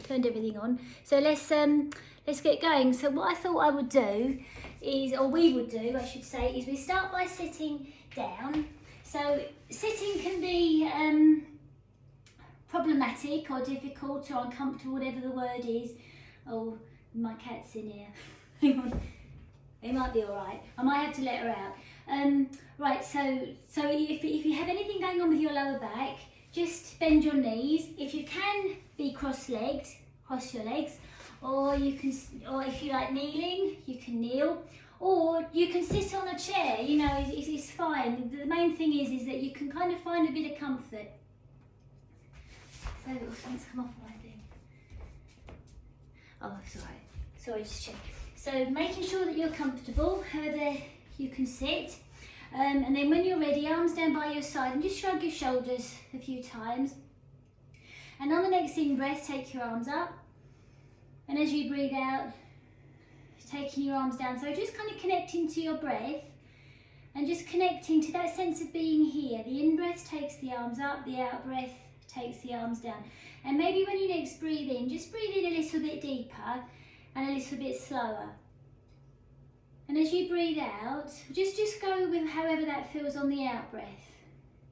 turned everything on. So let's get going. So what I thought I would do is, or we would do, I should say, is we start by sitting down. So sitting can be problematic or difficult or uncomfortable, whatever the word is. Oh, my cat's in here. Hang on. It might be all right. I might have to let her out. Right, so if you have anything going on with your lower back, just bend your knees. If you can be cross-legged, cross your legs, or if you like kneeling, you can kneel, or you can sit on a chair. You know, it's fine. The main thing is that you can kind of find a bit of comfort. So something's come off my thing. Oh, it's all right. Sorry, just check. So making sure that you're comfortable, however you can sit. And then when you're ready, arms down by your side and just shrug your shoulders a few times. And on the next in-breath, take your arms up. And as you breathe out, taking your arms down. So just kind of connecting to your breath and just connecting to that sense of being here. The in-breath takes the arms up, the out-breath takes the arms down. And maybe when you next breathe in, just breathe in a little bit deeper and a little bit slower. And as you breathe out, just go with however that feels on the out breath.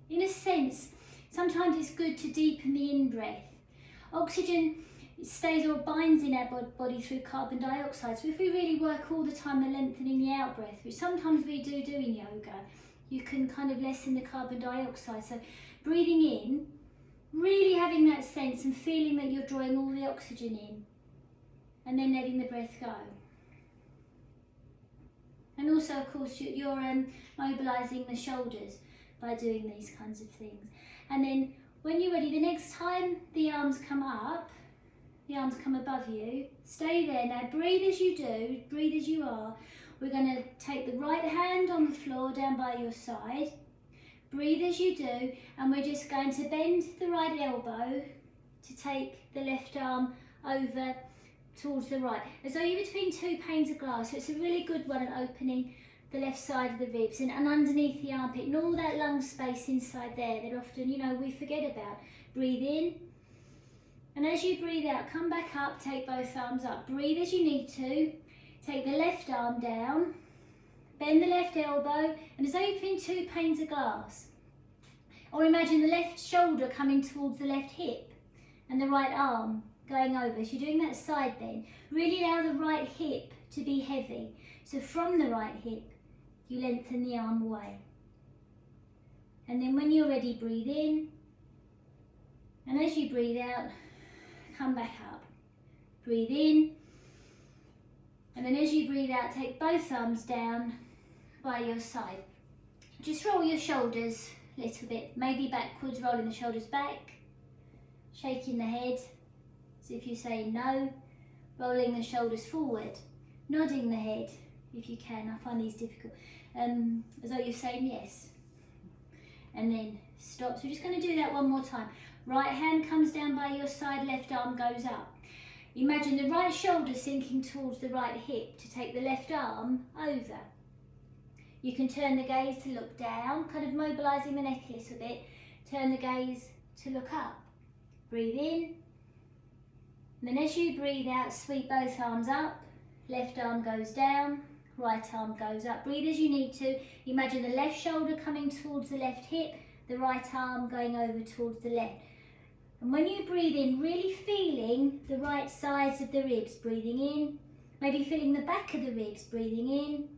In a sense, sometimes it's good to deepen the in-breath. Oxygen stays or binds in our body through carbon dioxide. So if we really work all the time at lengthening the out breath, which sometimes we do in yoga, you can kind of lessen the carbon dioxide. So breathing in, really having that sense and feeling that you're drawing all the oxygen in, and then letting the breath go. And also, of course, you're mobilising the shoulders by doing these kinds of things. And then when you're ready, the next time the arms come up, the arms come above you, stay there. Now breathe as you do, breathe as you are. We're going to take the right hand on the floor down by your side. Breathe as you do, and we're just going to bend the right elbow to take the left arm over towards the right, as though you're between two panes of glass. So it's a really good one at opening the left side of the ribs and underneath the armpit and all that lung space inside there that often, you know, we forget about. Breathe in, and as you breathe out, come back up, take both arms up. Breathe as you need to, take the left arm down, bend the left elbow, and as though you're between two panes of glass. Or imagine the left shoulder coming towards the left hip and the right arm going over. So you're doing that side bend. Really allow the right hip to be heavy. So from the right hip, you lengthen the arm away. And then when you're ready, breathe in. And as you breathe out, come back up. Breathe in. And then as you breathe out, take both arms down by your side. Just roll your shoulders a little bit, maybe backwards, rolling the shoulders back, shaking the head as if you say no, rolling the shoulders forward, nodding the head if you can. I find these difficult, as though you're saying yes. And then stop. So we're just going to do that one more time. Right hand comes down by your side, left arm goes up. Imagine the right shoulder sinking towards the right hip to take the left arm over. You can turn the gaze to look down, kind of mobilising the neck a little bit. Turn the gaze to look up. Breathe in. And then as you breathe out, sweep both arms up. Left arm goes down, right arm goes up. Breathe as you need to. Imagine the left shoulder coming towards the left hip, the right arm going over towards the left. And when you breathe in, really feeling the right sides of the ribs, breathing in, maybe feeling the back of the ribs, breathing in.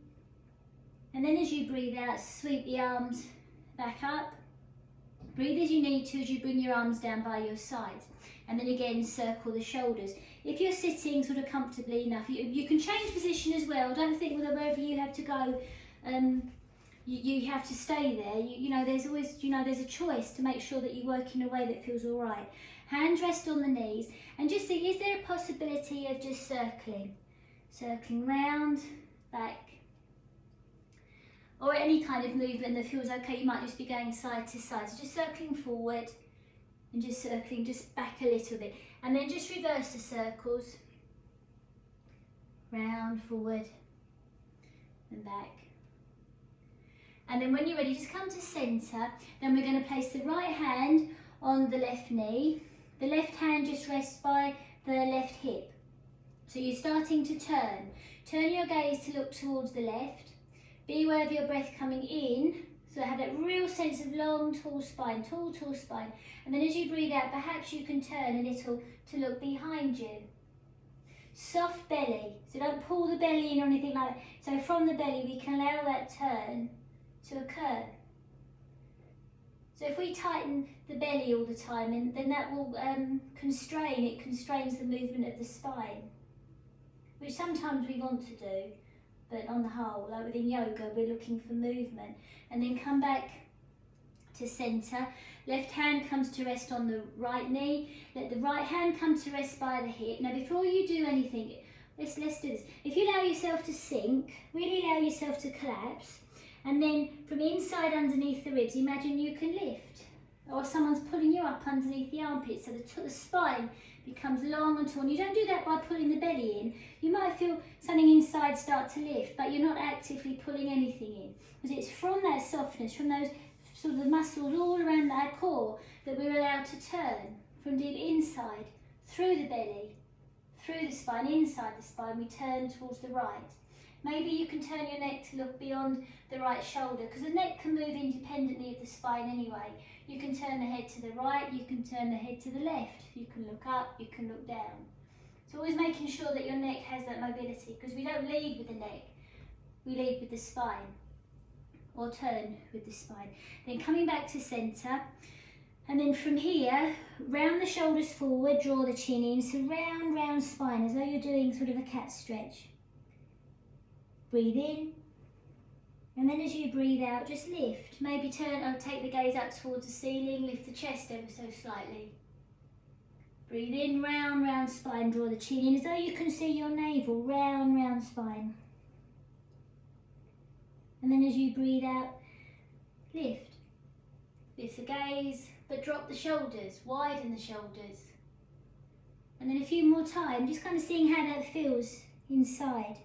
And then as you breathe out, sweep the arms back up. Breathe as you need to as you bring your arms down by your sides. And then again, circle the shoulders. If you're sitting sort of comfortably enough, you can change position as well. Don't think that wherever you have to go, you have to stay there. You know, there's always, you know, there's a choice to make sure that you work in a way that feels all right. Hands rest on the knees, and just think, is there a possibility of just circling round, back, or any kind of movement that feels okay? You might just be going side to side. So just circling forward and just circling just back a little bit, and then just reverse the circles, round, forward and back. And then when you're ready, just come to centre. Then we're going to place the right hand on the left knee. The left hand just rests by the left hip. So you're starting to turn. Turn your gaze to look towards the left. Be aware of your breath coming in. So have that real sense of long, tall spine, tall spine. And then as you breathe out, perhaps you can turn a little to look behind you. Soft belly. So don't pull the belly in or anything like that. So from the belly, we can allow that turn to occur. So if we tighten the belly all the time, and then that will constrains the movement of the spine, which sometimes we want to do, but on the whole, like within yoga, we're looking for movement. And then come back to centre. Left hand comes to rest on the right knee. Let the right hand come to rest by the hip. Now before you do anything, let's do this. If you allow yourself to sink, really allow yourself to collapse, and then from inside underneath the ribs, imagine you can lift. Or someone's pulling you up underneath the armpits, so the spine becomes long and tall. And you don't do that by pulling the belly in. You might feel something inside start to lift, but you're not actively pulling anything in. Because it's from that softness, from those sort of the muscles all around that core, that we're allowed to turn from deep inside, through the belly, through the spine, inside the spine, we turn towards the right. Maybe you can turn your neck to look beyond the right shoulder, because the neck can move independently of the spine anyway. You can turn the head to the right, you can turn the head to the left, you can look up, you can look down. So always making sure that your neck has that mobility, because we don't lead with the neck, we lead with the spine, or turn with the spine. Then coming back to centre, and then from here, round the shoulders forward, draw the chin in, so round spine, as though you're doing sort of a cat stretch. Breathe in, and then as you breathe out, just lift. Maybe turn or take the gaze up towards the ceiling, lift the chest ever so slightly. Breathe in, round spine, draw the chin in, as though you can see your navel, round spine. And then as you breathe out, lift. Lift the gaze, but drop the shoulders, widen the shoulders. And then a few more times, just kind of seeing how that feels inside.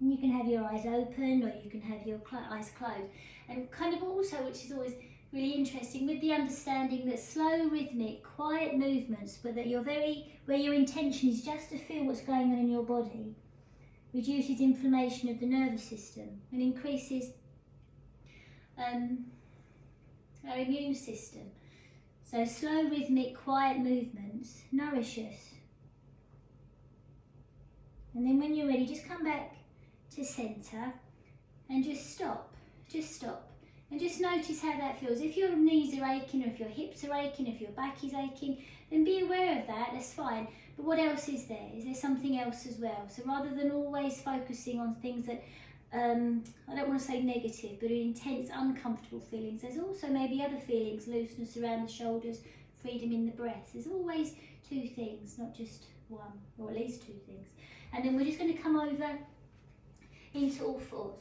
And you can have your eyes open, or you can have your eyes closed. And kind of also, which is always really interesting, with the understanding that slow, rhythmic, quiet movements, but that you're where your intention is just to feel what's going on in your body, reduces inflammation of the nervous system and increases our immune system. So slow, rhythmic, quiet movements nourish us. And then when you're ready, just come back to centre and just stop, and just notice how that feels. If your knees are aching, or if your hips are aching, if your back is aching, then be aware of that, that's fine. But what else is there? Is there something else as well? So rather than always focusing on things that, I don't want to say negative, but intense, uncomfortable feelings, there's also maybe other feelings, looseness around the shoulders, freedom in the breath. There's always two things, not just one, or at least two things. And then we're just going to come over into all fours.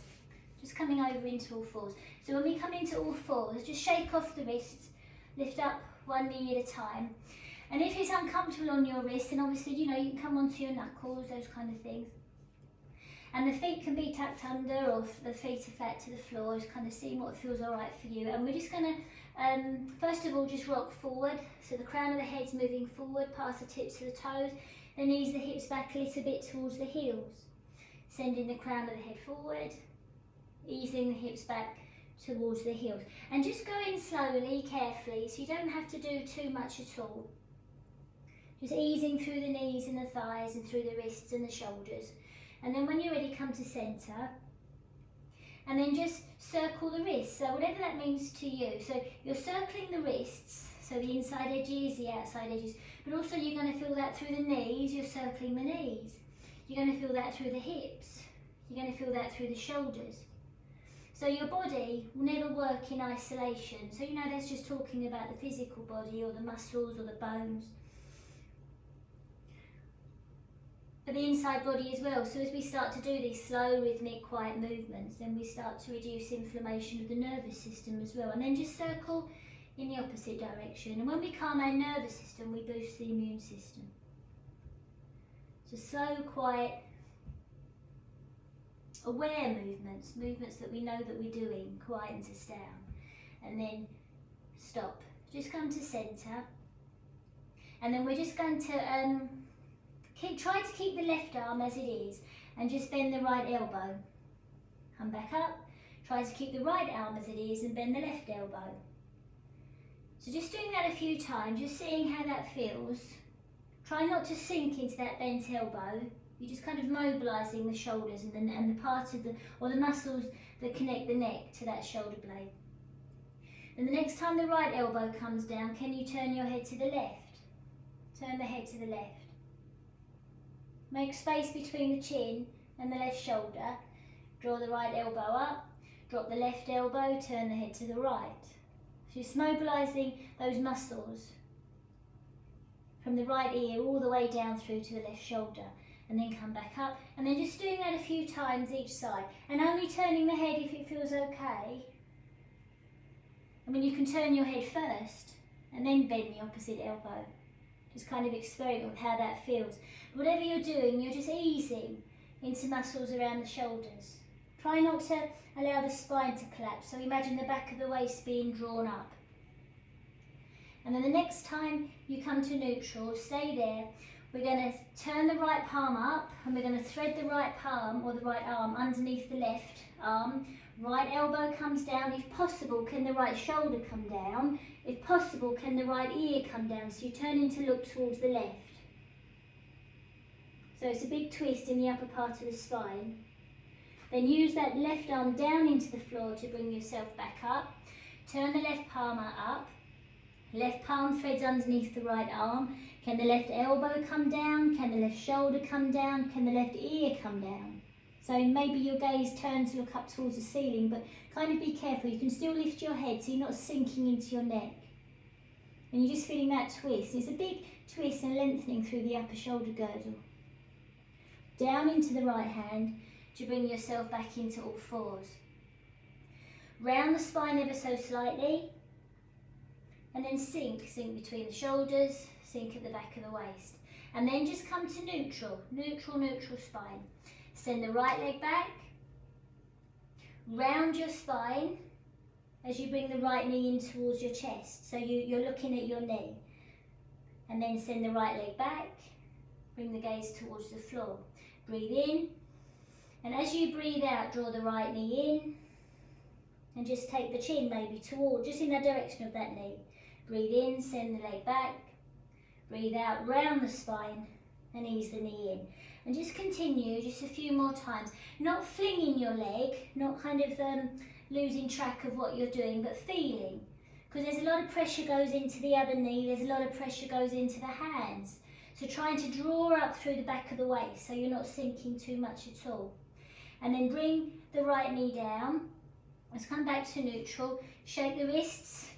Just coming over into all fours. So when we come into all fours, just shake off the wrists, lift up one knee at a time. And if it's uncomfortable on your wrist, then obviously, you can come onto your knuckles, those kind of things. And the feet can be tucked under, or the feet are flat to the floor, just kind of seeing what feels all right for you. And we're just going to, first of all, just rock forward. So the crown of the head's moving forward, past the tips of the toes, then ease the hips back a little bit towards the heels. Sending the crown of the head forward, easing the hips back towards the heels. And just go in slowly, carefully, so you don't have to do too much at all. Just easing through the knees and the thighs and through the wrists and the shoulders. And then when you're ready, come to centre. And then just circle the wrists, so whatever that means to you. So you're circling the wrists, so the inside edges, the outside edges, but also you're going to feel that through the knees, you're circling the knees. You're going to feel that through the hips. You're going to feel that through the shoulders. So your body will never work in isolation. So that's just talking about the physical body, or the muscles, or the bones. But the inside body as well. So as we start to do these slow, rhythmic, quiet movements, then we start to reduce inflammation of the nervous system as well. And then just circle in the opposite direction. And when we calm our nervous system, we boost the immune system. So slow, quiet, aware movements that we know that we're doing, quietens us down. And then stop. Just come to centre. And then we're just going to try to keep the left arm as it is and just bend the right elbow. Come back up, try to keep the right arm as it is and bend the left elbow. So just doing that a few times, just seeing how that feels. Try not to sink into that bent elbow. You're just kind of mobilising the shoulders and the part of the muscles that connect the neck to that shoulder blade. And the next time the right elbow comes down, can you turn your head to the left? Turn the head to the left. Make space between the chin and the left shoulder. Draw the right elbow up, drop the left elbow, turn the head to the right. So just mobilising those muscles from the right ear all the way down through to the left shoulder, and then come back up, and then just doing that a few times each side, and only turning the head if it feels okay. I mean, you can turn your head first and then bend the opposite elbow. Just kind of experiment with how that feels. Whatever you're doing, you're just easing into muscles around the shoulders. Try not to allow the spine to collapse, so imagine the back of the waist being drawn up. And then the next time you come to neutral, stay there. We're going to turn the right palm up and we're going to thread the right palm or the right arm underneath the left arm. Right elbow comes down. If possible, can the right shoulder come down? If possible, can the right ear come down? So you're turning to look towards the left. So it's a big twist in the upper part of the spine. Then use that left arm down into the floor to bring yourself back up. Turn the left palm up. Left palm threads underneath the right arm. Can the left elbow come down? Can the left shoulder come down? Can the left ear come down? So maybe your gaze turns to look up towards the ceiling, but kind of be careful. You can still lift your head so you're not sinking into your neck. And you're just feeling that twist. It's a big twist and lengthening through the upper shoulder girdle. Down into the right hand to bring yourself back into all fours. Round the spine ever so slightly. And then sink between the shoulders, sink at the back of the waist. And then just come to neutral, neutral spine. Send the right leg back, round your spine as you bring the right knee in towards your chest. So you're looking at your knee. And then send the right leg back, bring the gaze towards the floor. Breathe in, and as you breathe out, draw the right knee in, and just take the chin maybe toward, just in the direction of that knee. Breathe in, send the leg back, breathe out, round the spine, and ease the knee in. And just continue, just a few more times. Not flinging your leg, not kind of losing track of what you're doing, but feeling. Because there's a lot of pressure goes into the other knee, there's a lot of pressure goes into the hands. So trying to draw up through the back of the waist so you're not sinking too much at all. And then bring the right knee down. Let's come back to neutral. Shake the wrists.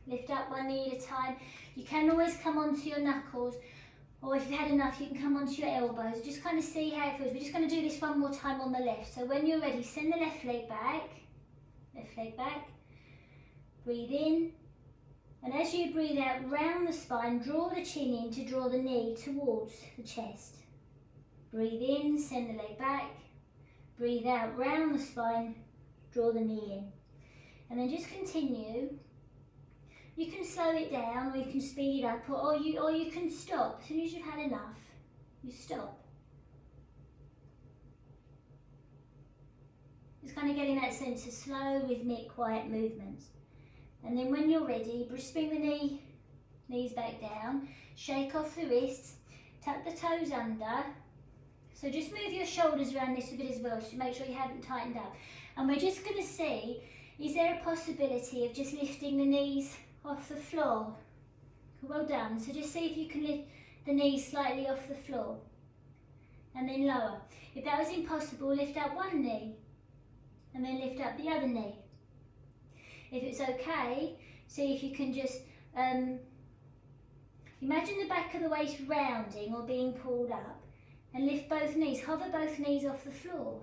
Lift up one knee at a time. You can always come onto your knuckles, or if you've had enough, you can come onto your elbows. Just kind of see how it feels. We're just going to do this one more time on the left. So when you're ready, send the left leg back. Left leg back. Breathe in. And as you breathe out, round the spine, draw the chin in to draw the knee towards the chest. Breathe in, send the leg back. Breathe out, round the spine, draw the knee in. And then just continue. You can slow it down, or you can speed it up, or you can stop. As soon as you've had enough, you stop. Just kind of getting that sense of slow, rhythmic, quiet movements. And then when you're ready, just bring the knees back down, shake off the wrists, tuck the toes under. So just move your shoulders around this a bit as well, so make sure you haven't tightened up. And we're just going to see, is there a possibility of just lifting the knees off the floor? Well done. So just see if you can lift the knees slightly off the floor. And then lower. If that was impossible, lift up one knee. And then lift up the other knee. If it's okay, see if you can just imagine the back of the waist rounding or being pulled up, and lift both knees, hover both knees off the floor.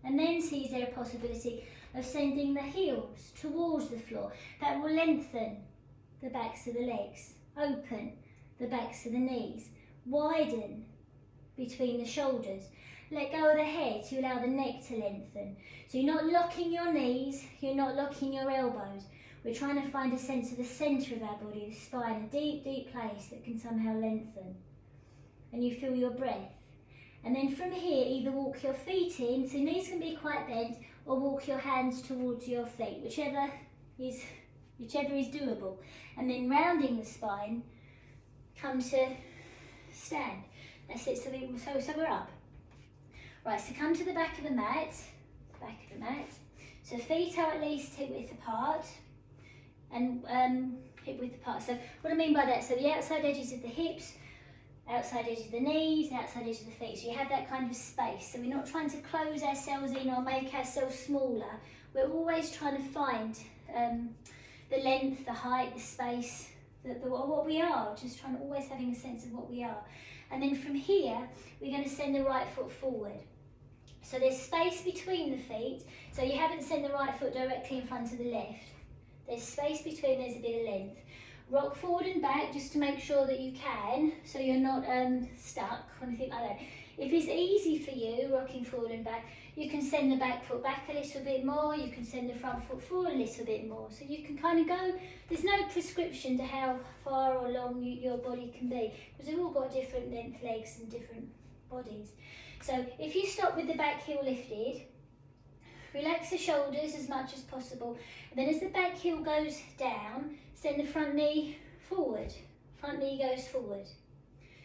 And then see, is there a possibility of sending the heels towards the floor? That will lengthen the backs of the legs, open the backs of the knees, widen between the shoulders. Let go of the head to allow the neck to lengthen. So you're not locking your knees, you're not locking your elbows. We're trying to find a sense of the centre of our body, the spine, a deep, deep place that can somehow lengthen. And you feel your breath. And then from here, either walk your feet in, so knees can be quite bent, or walk your hands towards your feet, whichever is doable. And then rounding the spine, come to stand. That's it, so we're up. Right, so come to the back of the mat, So feet are at least hip width apart, and hip width apart. So what I mean by that, so the outside edges of the hips, outside edges of the knees, outside edges of the feet. So you have that kind of space. So we're not trying to close ourselves in or make ourselves smaller. We're always trying to find the length, the height, the space, what we are. Just trying to always having a sense of what we are. And then from here, we're going to send the right foot forward. So there's space between the feet. So you haven't sent the right foot directly in front of the left. There's space between, there's a bit of length. Rock forward and back just to make sure that you can, so you're not stuck or anything like that. If it's easy for you, rocking forward and back, you can send the back foot back a little bit more, you can send the front foot forward a little bit more. So you can kind of go, there's no prescription to how far or long your body can be, because we've all got different length legs and different bodies. So if you stop with the back heel lifted, relax the shoulders as much as possible, and then as the back heel goes down, send the front knee forward. Front knee goes forward.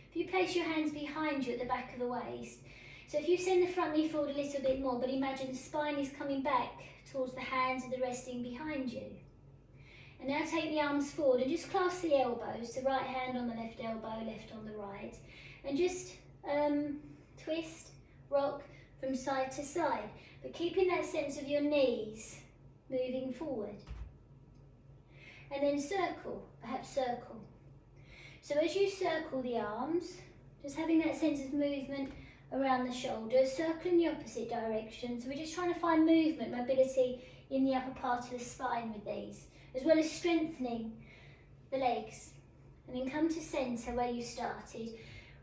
If you place your hands behind you at the back of the waist, so if you send the front knee forward a little bit more, but imagine the spine is coming back towards the hands and the resting behind you. And now take the arms forward and just clasp the elbows, the right hand on the left elbow, left on the right, and just twist, rock from side to side, but keeping that sense of your knees moving forward. And then circle, perhaps circle. So as you circle the arms, just having that sense of movement around the shoulders, circle in the opposite direction. So we're just trying to find movement, mobility in the upper part of the spine with these, as well as strengthening the legs. And then come to centre where you started.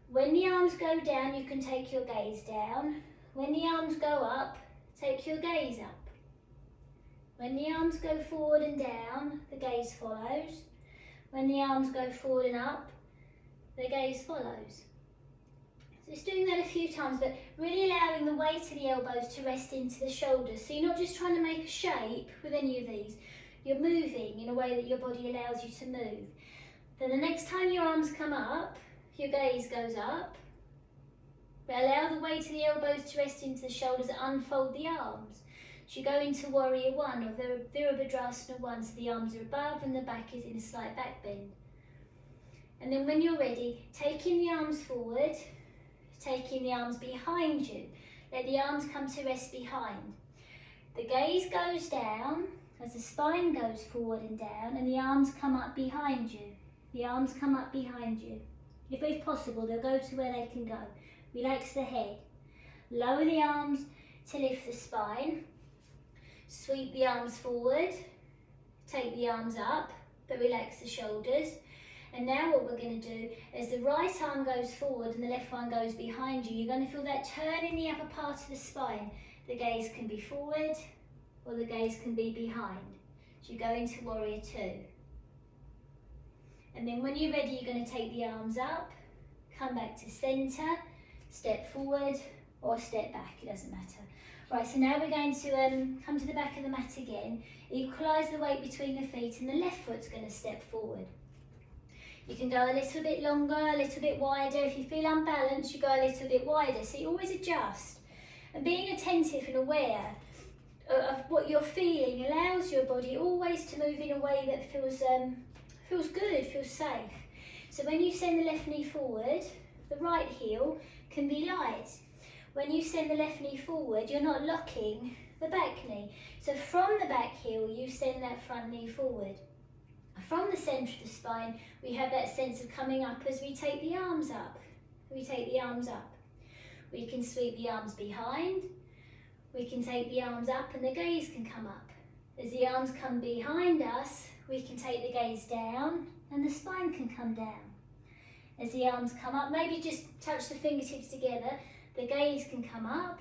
When the arms go down, you can take your gaze down. When the arms go up, take your gaze up. When the arms go forward and down, the gaze follows. When the arms go forward and up, the gaze follows. So just doing that a few times, but really allowing the weight of the elbows to rest into the shoulders. So you're not just trying to make a shape with any of these. You're moving in a way that your body allows you to move. Then the next time your arms come up, your gaze goes up. But allow the weight of the elbows to rest into the shoulders and unfold the arms. So you go into Warrior 1 or Virabhadrasana 1, so the arms are above and the back is in a slight back bend. And then when you're ready, taking the arms forward, taking the arms behind you. Let the arms come to rest behind. The gaze goes down as the spine goes forward and down, and the arms come up behind you. The arms come up behind you. If possible, they'll go to where they can go. Relax the head. Lower the arms to lift the spine. Sweep the arms forward. Take the arms up, but relax the shoulders. And now what we're going to do, as the right arm goes forward and the left one goes behind you, you're going to feel that turn in the upper part of the spine. The gaze can be forward or the gaze can be behind. So you go into Warrior 2. And then when you're ready, you're going to take the arms up, come back to centre, step forward or step back, it doesn't matter. Right, so now we're going to come to the back of the mat again, equalise the weight between the feet, and the left foot's going to step forward. You can go a little bit longer, a little bit wider. If you feel unbalanced, you go a little bit wider. So you always adjust. And being attentive and aware of what you're feeling allows your body always to move in a way that feels good, feels safe. So when you send the left knee forward, the right heel can be light. When you send the left knee forward, you're not locking the back knee. So from the back heel, you send that front knee forward. From the centre of the spine, we have that sense of coming up as we take the arms up. We take the arms up. We can sweep the arms behind. We can take the arms up and the gaze can come up. As the arms come behind us, we can take the gaze down and the spine can come down. As the arms come up, maybe just touch the fingertips together, the gaze can come up.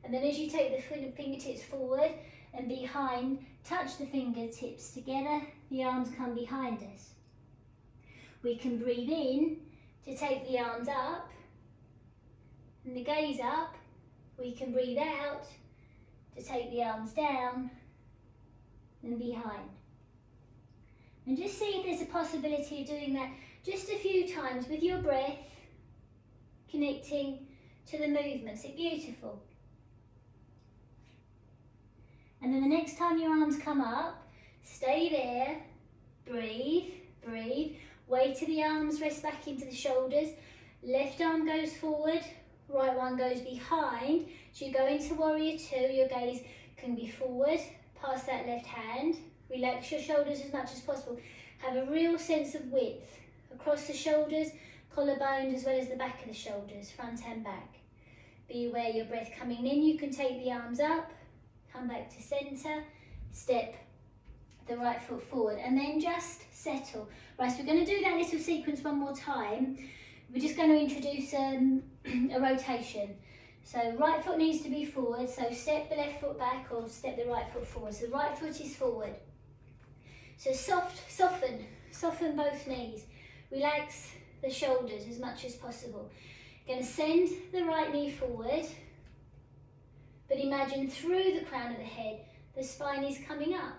And then as you take the fingertips forward and behind, touch the fingertips together, the arms come behind us. We can breathe in to take the arms up and the gaze up. We can breathe out to take the arms down and behind. And just see if there's a possibility of doing that just a few times with your breath, connecting to the movements. It's beautiful. And then the next time your arms come up, stay there, breathe, breathe. Wait till the arms rest back into the shoulders. Left arm goes forward, right one goes behind. So you go into warrior two, your gaze can be forward, past that left hand. Relax your shoulders as much as possible. Have a real sense of width across the shoulders, collarbone as well as the back of the shoulders, front and back. Be aware your breath coming in. You can take the arms up, come back to centre, step the right foot forward, and then just settle. Right, so we're going to do that little sequence one more time. We're just going to introduce a rotation. So right foot needs to be forward, so step the left foot back or step the right foot forward. So the right foot is forward. So soften both knees. Relax the shoulders as much as possible. Going to send the right knee forward, but imagine through the crown of the head, the spine is coming up.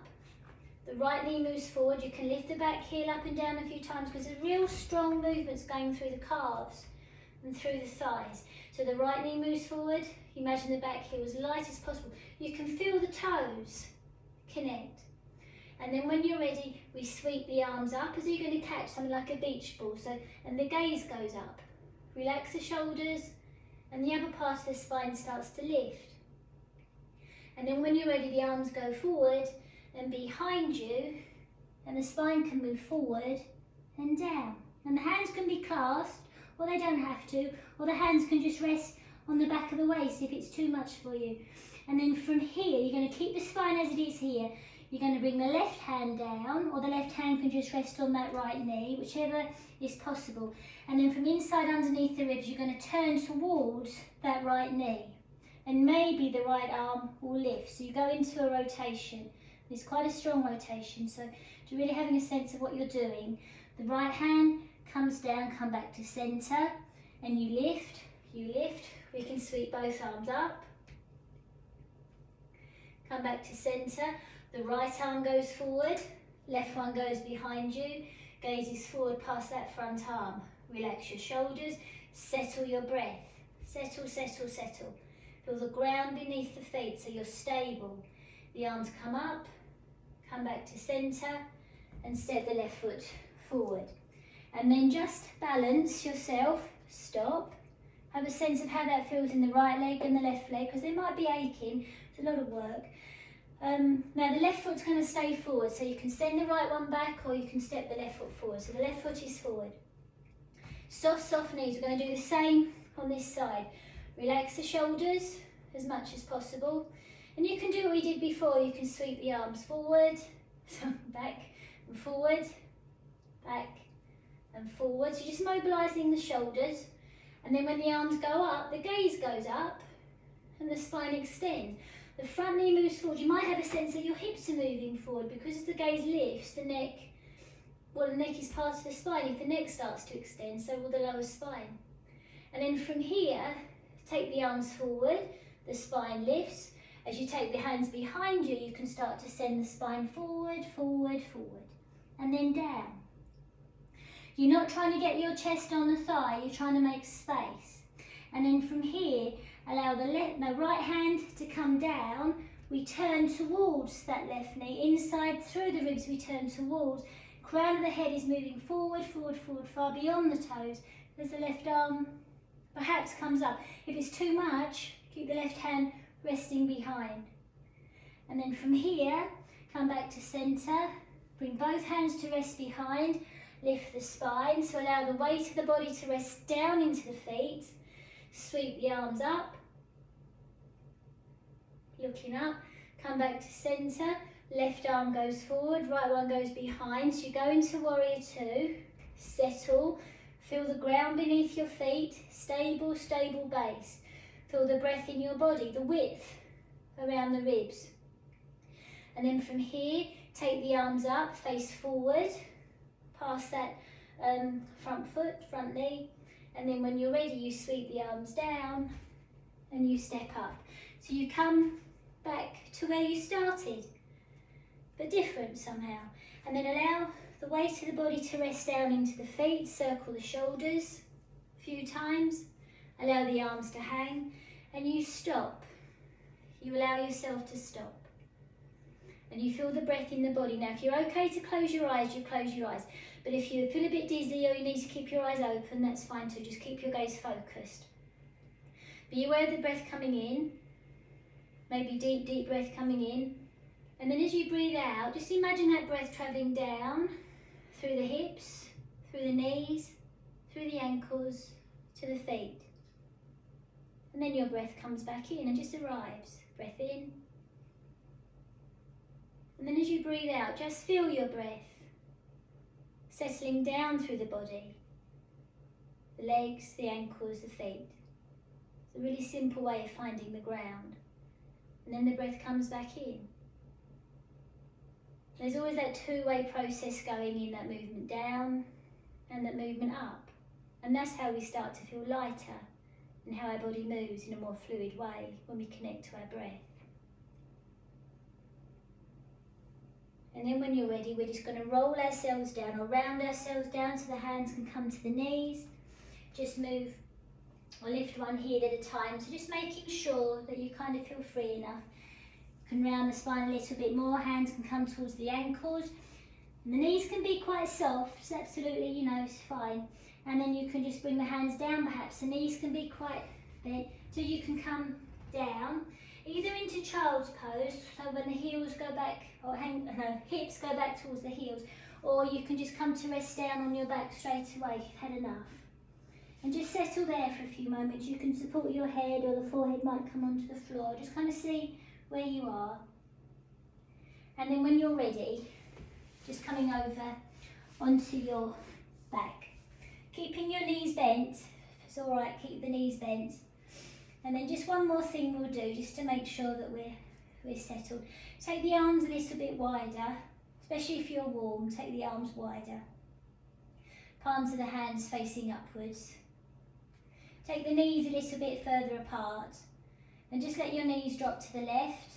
The right knee moves forward. You can lift the back heel up and down a few times because there's real strong movements going through the calves and through the thighs. So the right knee moves forward. Imagine the back heel as light as possible. You can feel the toes connect. And then when you're ready, we sweep the arms up as you're going to catch something like a beach ball. So, and the gaze goes up. Relax the shoulders and the upper part of the spine starts to lift. And then when you're ready, the arms go forward and behind you, and the spine can move forward and down. And the hands can be clasped, or they don't have to, or the hands can just rest on the back of the waist if it's too much for you. And then from here, you're going to keep the spine as it is here. You're going to bring the left hand down, or the left hand can just rest on that right knee, whichever is possible. And then from inside underneath the ribs, you're going to turn towards that right knee. And maybe the right arm will lift. So you go into a rotation. It's quite a strong rotation, so you're really having a sense of what you're doing. The right hand comes down, come back to centre, and you lift, you lift. We can sweep both arms up. Come back to centre. The right arm goes forward, left one goes behind you. Gaze is forward past that front arm. Relax your shoulders, settle your breath. Settle, settle, settle. Feel the ground beneath the feet so you're stable. The arms come up, come back to centre and step the left foot forward. And then just balance yourself, stop. Have a sense of how that feels in the right leg and the left leg because they might be aching, it's a lot of work. Now the left foot's going to stay forward, so you can send the right one back or you can step the left foot forward. So the left foot is forward. Soft knees. We're going to do the same on this side. Relax the shoulders as much as possible. And you can do what we did before. You can sweep the arms forward, back and forward, back and forward. So you're just mobilising the shoulders. And then when the arms go up, the gaze goes up and the spine extends. The front knee moves forward. You might have a sense that your hips are moving forward because as the gaze lifts, the neck is part of the spine. If the neck starts to extend, so will the lower spine. And then from here, take the arms forward, the spine lifts. As you take the hands behind you, you can start to send the spine forward, forward, forward, and then down. You're not trying to get your chest on the thigh, you're trying to make space. And then from here, allow the right hand to come down. We turn towards that left knee. Inside through the ribs, we turn towards. Crown of the head is moving forward, forward, forward, far beyond the toes. As the left arm perhaps comes up. If it's too much, keep the left hand resting behind. And then from here, come back to centre. Bring both hands to rest behind. Lift the spine. So allow the weight of the body to rest down into the feet. Sweep the arms up. Looking up, come back to centre, left arm goes forward, right one goes behind. So you go into warrior two, settle, feel the ground beneath your feet, stable, stable base. Feel the breath in your body, the width around the ribs. And then from here, take the arms up, face forward, past that front foot, front knee. And then when you're ready, you sweep the arms down and you step up. So you come back to where you started, but different somehow. And then allow the weight of the body to rest down into the feet, circle the shoulders a few times, allow the arms to hang, and you stop. You allow yourself to stop. And you feel the breath in the body. Now, if you're okay to close your eyes, you close your eyes. But if you feel a bit dizzy or you need to keep your eyes open, that's fine too. Just keep your gaze focused. Be aware of the breath coming in. Maybe deep, deep breath coming in. And then as you breathe out, just imagine that breath travelling down through the hips, through the knees, through the ankles, to the feet. And then your breath comes back in and just arrives. Breath in. And then as you breathe out, just feel your breath settling down through the body, the legs, the ankles, the feet. It's a really simple way of finding the ground. And then the breath comes back in. There's always that two-way process going in, that movement down and that movement up. And that's how we start to feel lighter and how our body moves in a more fluid way when we connect to our breath. And then when you're ready, we're just going to roll ourselves down or round ourselves down so the hands can come to the knees. Just move or lift one heel at a time. So just making sure that you kind of feel free enough. You can round the spine a little bit more. Hands can come towards the ankles. And the knees can be quite soft. It's absolutely, it's fine. And then you can just bring the hands down perhaps. The knees can be quite bent. So you can come down. Either into child's pose, so when the heels go back, or hips go back towards the heels, or you can just come to rest down on your back straight away if you've had enough. And just settle there for a few moments. You can support your head or the forehead might come onto the floor. Just kind of see where you are. And then when you're ready, just coming over onto your back. Keeping your knees bent, if it's all right, keep the knees bent. And then just one more thing we'll do, just to make sure that we're settled. Take the arms a little bit wider, especially if you're warm, take the arms wider. Palms of the hands facing upwards. Take the knees a little bit further apart. And just let your knees drop to the left.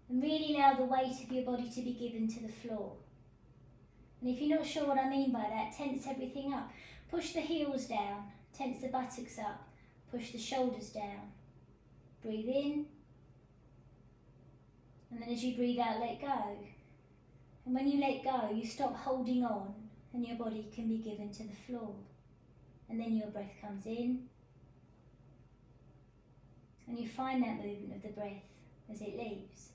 And really allow the weight of your body to be given to the floor. And if you're not sure what I mean by that, tense everything up. Push the heels down. Tense the buttocks up, push the shoulders down. Breathe in. And then as you breathe out, let go. And when you let go, you stop holding on and your body can be given to the floor. And then your breath comes in. And you find that movement of the breath as it leaves.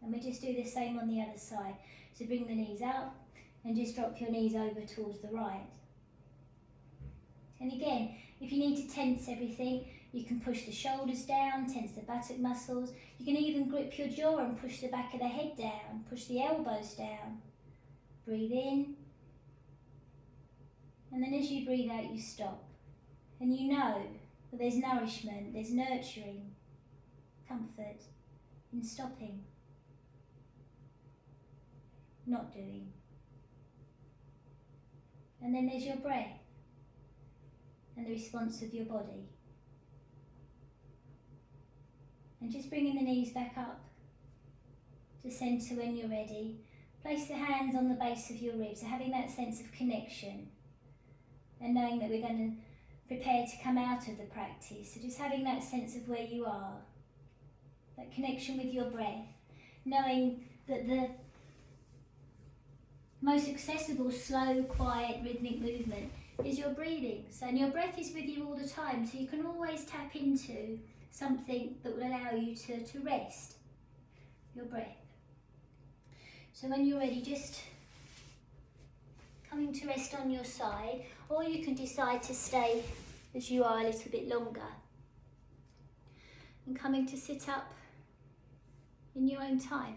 And we just do the same on the other side. So bring the knees up. And just drop your knees over towards the right. And again, if you need to tense everything, you can push the shoulders down, tense the buttock muscles. You can even grip your jaw and push the back of the head down, push the elbows down. Breathe in. And then as you breathe out, you stop. And you know that there's nourishment, there's nurturing, comfort in stopping, not doing. And then there's your breath and the response of your body. And just bringing the knees back up to centre when you're ready. Place the hands on the base of your ribs, so having that sense of connection and knowing that we're going to prepare to come out of the practice. So just having that sense of where you are, that connection with your breath, knowing that the most accessible, slow, quiet, rhythmic movement is your breathing. So, and your breath is with you all the time, so you can always tap into something that will allow you to rest your breath. So when you're ready, just coming to rest on your side, or you can decide to stay as you are a little bit longer. And coming to sit up in your own time.